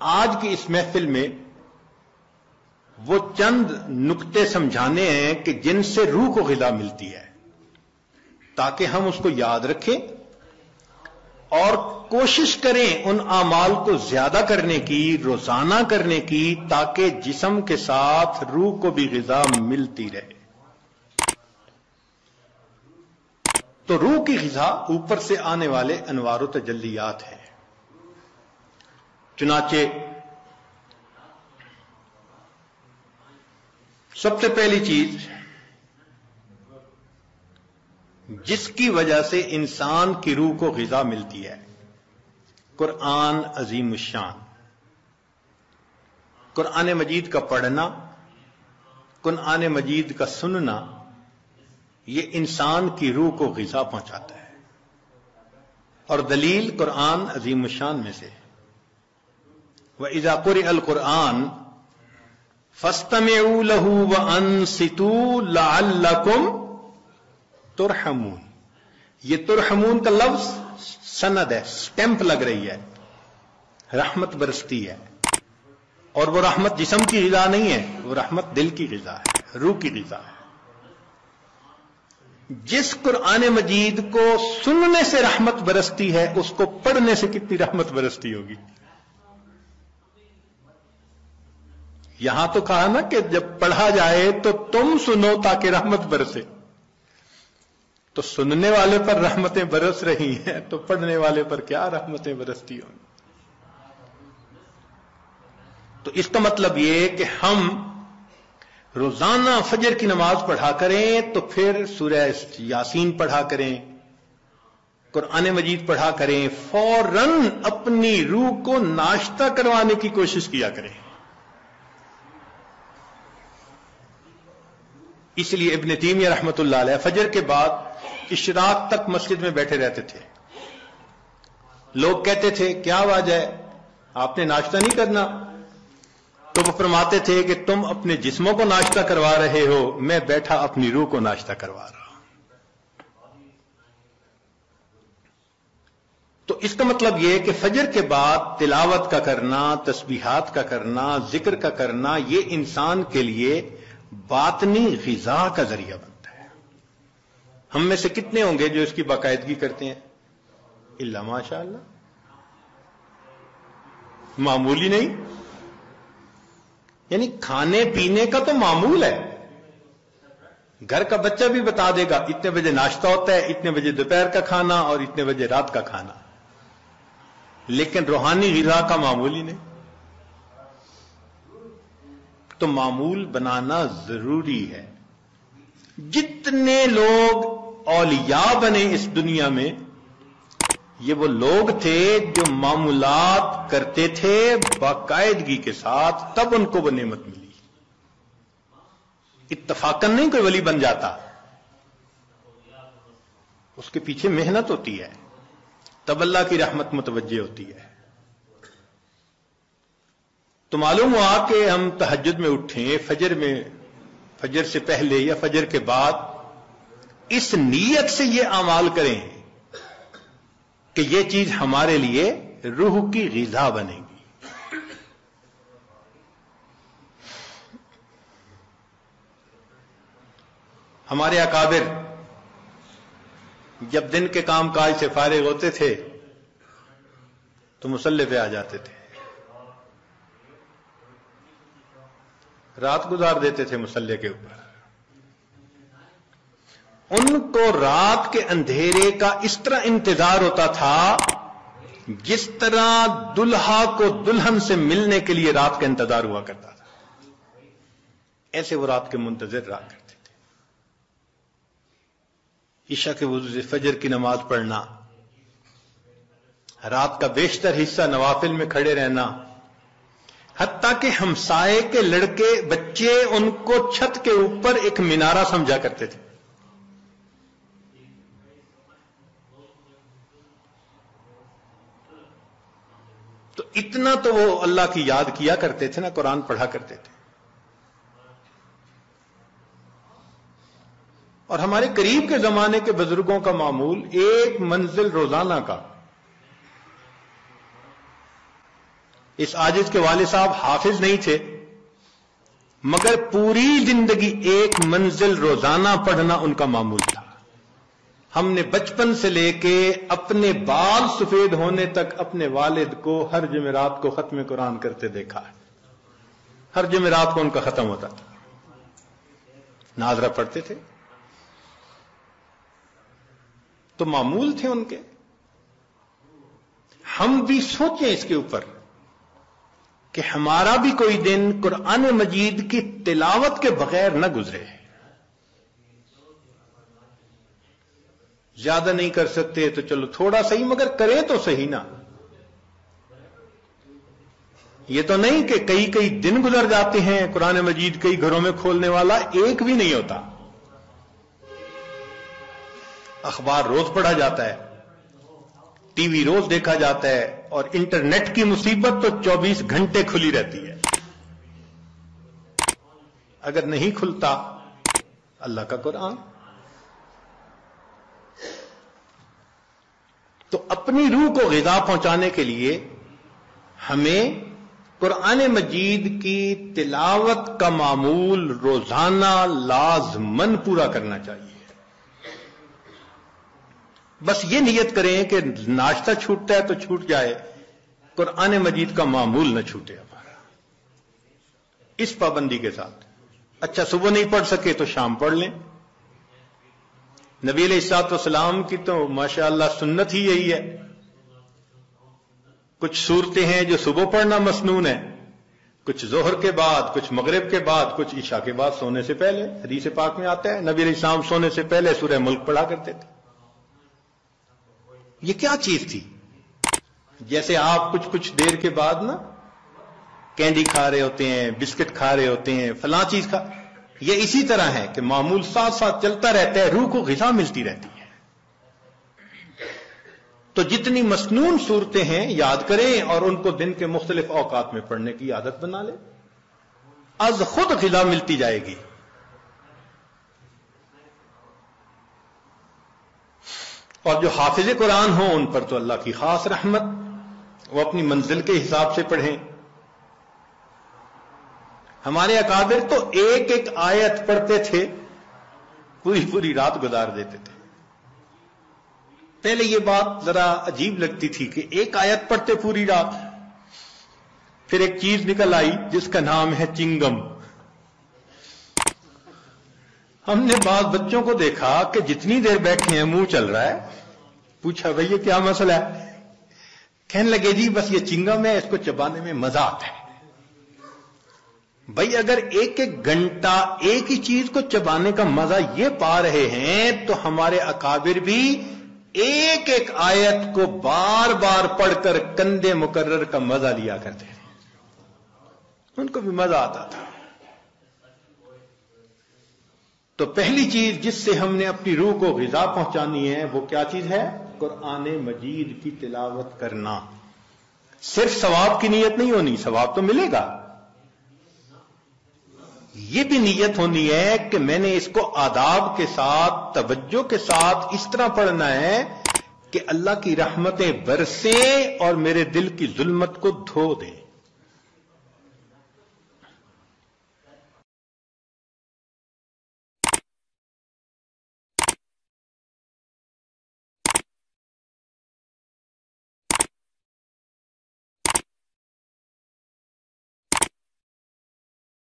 آج کی اس محفل میں وہ چند نکتے سمجھانے ہیں کہ جن سے روح کو غذا ملتی ہے، تاکہ ہم اس کو یاد رکھیں اور کوشش کریں ان اعمال کو زیادہ کرنے کی، روزانہ کرنے کی، تاکہ جسم کے ساتھ روح کو بھی غذا ملتی رہے۔ تو روح کی غذا اوپر سے آنے والے انوار و تجلیات ہیں۔ چنانچہ سب سے پہلی چیز جس کی وجہ سے انسان کی روح کو غذا ملتی ہے، قرآن عظیم الشان، قرآن مجید کا پڑھنا، قرآن مجید کا سننا، یہ انسان کی روح کو غذا پہنچاتا ہے۔ اور دلیل قرآن عظیم الشان میں سے وَإِذَا قُرِئَ الْقُرْآنُ فَاسْتَمِعُوا لَهُ وَأَنصِتُوا لَعَلَّكُمْ ترحمون۔ یہ ترحمون کا لفظ سند ہے، سٹیمپ لگ رہی ہے، رحمت برستی ہے، اور وہ رحمت جسم کی غذا نہیں ہے، وہ رحمت دل کی غذا ہے، روح کی غذا ہے۔ جس قرآن مجید کو سننے سے رحمت برستی ہے، اس کو پڑھنے سے کتنی رحمت برستی ہوگی۔ یہاں تو کہا نا کہ جب پڑھا جائے تو تم سنو تاکہ رحمت برسے، تو سننے والے پر رحمتیں برس رہی ہیں تو پڑھنے والے پر کیا رحمتیں برستی ہوں۔ تو اس کا مطلب یہ کہ ہم روزانہ فجر کی نماز پڑھا کریں، تو پھر سورہ یاسین پڑھا کریں، قرآن مجید پڑھا کریں، فوراً اپنی روح کو ناشتہ کروانے کی کوشش کیا کریں۔ اس لیے ابن تیمیہ رحمۃ اللہ علیہ فجر کے بعد اشراق تک مسجد میں بیٹھے رہتے تھے۔ لوگ کہتے تھے کیا وجہ ہے، آپ نے ناشتہ نہیں کرنا؟ تو وہ فرماتے تھے کہ تم اپنے جسموں کو ناشتہ کروا رہے ہو، میں بیٹھا اپنی روح کو ناشتہ کروا رہا ہوں۔ تو اس کا مطلب یہ کہ فجر کے بعد تلاوت کا کرنا، تسبیحات کا کرنا، ذکر کا کرنا، یہ انسان کے لیے باطنی غذا کا ذریعہ بنتا ہے۔ ہم میں سے کتنے ہوں گے جو اس کی باقاعدگی کرتے ہیں؟ الا ماشاء اللہ، معمولی نہیں، یعنی کھانے پینے کا تو معمول ہے۔ گھر کا بچہ بھی بتا دے گا اتنے بجے ناشتہ ہوتا ہے، اتنے بجے دوپہر کا کھانا اور اتنے بجے رات کا کھانا، لیکن روحانی غذا کا معمول ہی نہیں۔ تو معمول بنانا ضروری ہے۔ جتنے لوگ اولیاء بنے اس دنیا میں، یہ وہ لوگ تھے جو معمولات کرتے تھے باقاعدگی کے ساتھ، تب ان کو وہ نعمت ملی۔ اتفاقاً نہیں کوئی ولی بن جاتا، اس کے پیچھے محنت ہوتی ہے، تب اللہ کی رحمت متوجہ ہوتی ہے۔ تو معلوم ہوا کہ ہم تہجد میں اٹھیں، فجر سے پہلے یا فجر کے بعد اس نیت سے یہ اعمال کریں کہ یہ چیز ہمارے لیے روح کی غذا بنے گی۔ ہمارے اکابر جب دن کے کام کاج سے فارغ ہوتے تھے تو مصلی پہ آ جاتے تھے، رات گزار دیتے تھے مصلی کے اوپر۔ ان کو رات کے اندھیرے کا اس طرح انتظار ہوتا تھا جس طرح دلہا کو دلہن سے ملنے کے لیے رات کا انتظار ہوا کرتا تھا، ایسے وہ رات کے منتظر رہا کرتے تھے۔ عشاء کے وضو سے فجر کی نماز پڑھنا، رات کا بیشتر حصہ نوافل میں کھڑے رہنا، حتیٰ کہ ہمسائے کے لڑکے بچے ان کو چھت کے اوپر ایک مینارہ سمجھا کرتے تھے۔ تو اتنا تو وہ اللہ کی یاد کیا کرتے تھے نا، قرآن پڑھا کرتے تھے۔ اور ہمارے قریب کے زمانے کے بزرگوں کا معمول ایک منزل روزانہ کا اس عاجز کے والد صاحب حافظ نہیں تھے، مگر پوری زندگی ایک منزل روزانہ پڑھنا ان کا معمول تھا۔ ہم نے بچپن سے لے کے اپنے بال سفید ہونے تک اپنے والد کو ہر جمعرات کو ختم قرآن کرتے دیکھا ہے۔ ہر جمعرات کو ان کا ختم ہوتا تھا، ناظرہ پڑھتے تھے، تو معمول تھے ان کے۔ ہم بھی سوچیں اس کے اوپر کہ ہمارا بھی کوئی دن قرآن مجید کی تلاوت کے بغیر نہ گزرے۔ زیادہ نہیں کر سکتے تو چلو تھوڑا صحیح، مگر کریں تو صحیح نا۔ یہ تو نہیں کہ کئی دن گزر جاتے ہیں قرآن مجید کئی گھروں میں کھولنے والا ایک بھی نہیں ہوتا۔ اخبار روز پڑھا جاتا ہے، ٹی وی روز دیکھا جاتا ہے، اور انٹرنیٹ کی مصیبت تو 24 گھنٹے کھلی رہتی ہے۔ اگر نہیں کھلتا اللہ کا قرآن، تو اپنی روح کو غذا پہنچانے کے لیے ہمیں قرآن مجید کی تلاوت کا معمول روزانہ لازماً پورا کرنا چاہیے۔ بس یہ نیت کریں کہ ناشتہ چھوٹتا ہے تو چھوٹ جائے، قرآن مجید کا معمول نہ چھوٹے ہمارا، اس پابندی کے ساتھ۔ اچھا صبح نہیں پڑھ سکے تو شام پڑھ لیں۔ نبی علیہ الصلوۃ والسلام کی تو ماشاءاللہ سنت ہی یہی ہے۔ کچھ صورتیں ہیں جو صبح پڑھنا مسنون ہے، کچھ ظہر کے بعد، کچھ مغرب کے بعد، کچھ عشاء کے بعد سونے سے پہلے۔ حدیث پاک میں آتا ہے نبی علیہ السلام سونے سے پہلے سورہ ملک پڑھا کرتے تھے۔ یہ کیا چیز تھی؟ جیسے آپ کچھ دیر کے بعد نا کینڈی کھا رہے ہوتے ہیں، بسکٹ کھا رہے ہوتے ہیں، فلاں چیز کھا، یہ اسی طرح ہے کہ معمول ساتھ ساتھ چلتا رہتا ہے، روح کو غذا ملتی رہتی ہے۔ تو جتنی مسنون صورتیں ہیں یاد کریں اور ان کو دن کے مختلف اوقات میں پڑھنے کی عادت بنا لیں، از خود غذا ملتی جائے گی۔ اور جو حافظ قرآن ہوں ان پر تو اللہ کی خاص رحمت، وہ اپنی منزل کے حساب سے پڑھیں۔ ہمارے اکابر تو ایک ایک آیت پڑھتے تھے، پوری رات گزار دیتے تھے۔ پہلے یہ بات ذرا عجیب لگتی تھی کہ ایک آیت پڑھتے پوری رات، پھر ایک چیز نکل آئی جس کا نام ہے چنگم۔ ہم نے بعض بچوں کو دیکھا کہ جتنی دیر بیٹھے ہیں منہ چل رہا ہے، پوچھا بھئی یہ کیا مسئلہ ہے؟ کہنے لگے جی بس یہ چنگم ہے، اس کو چبانے میں مزہ آتا ہے۔ بھئی اگر ایک گھنٹہ ایک ہی چیز کو چبانے کا مزہ یہ پا رہے ہیں تو ہمارے اکابر بھی ایک ایک آیت کو بار بار پڑھ کر کندے مکرر کا مزہ لیا کرتے تھے، ان کو بھی مزہ آتا تھا۔ تو پہلی چیز جس سے ہم نے اپنی روح کو غذا پہنچانی ہے وہ کیا چیز ہے؟ قرآن مجید کی تلاوت کرنا۔ صرف ثواب کی نیت نہیں ہونی، ثواب تو ملے گا، یہ بھی نیت ہونی ہے کہ میں نے اس کو آداب کے ساتھ، توجہ کے ساتھ اس طرح پڑھنا ہے کہ اللہ کی رحمتیں برسیں اور میرے دل کی ظلمت کو دھو دیں۔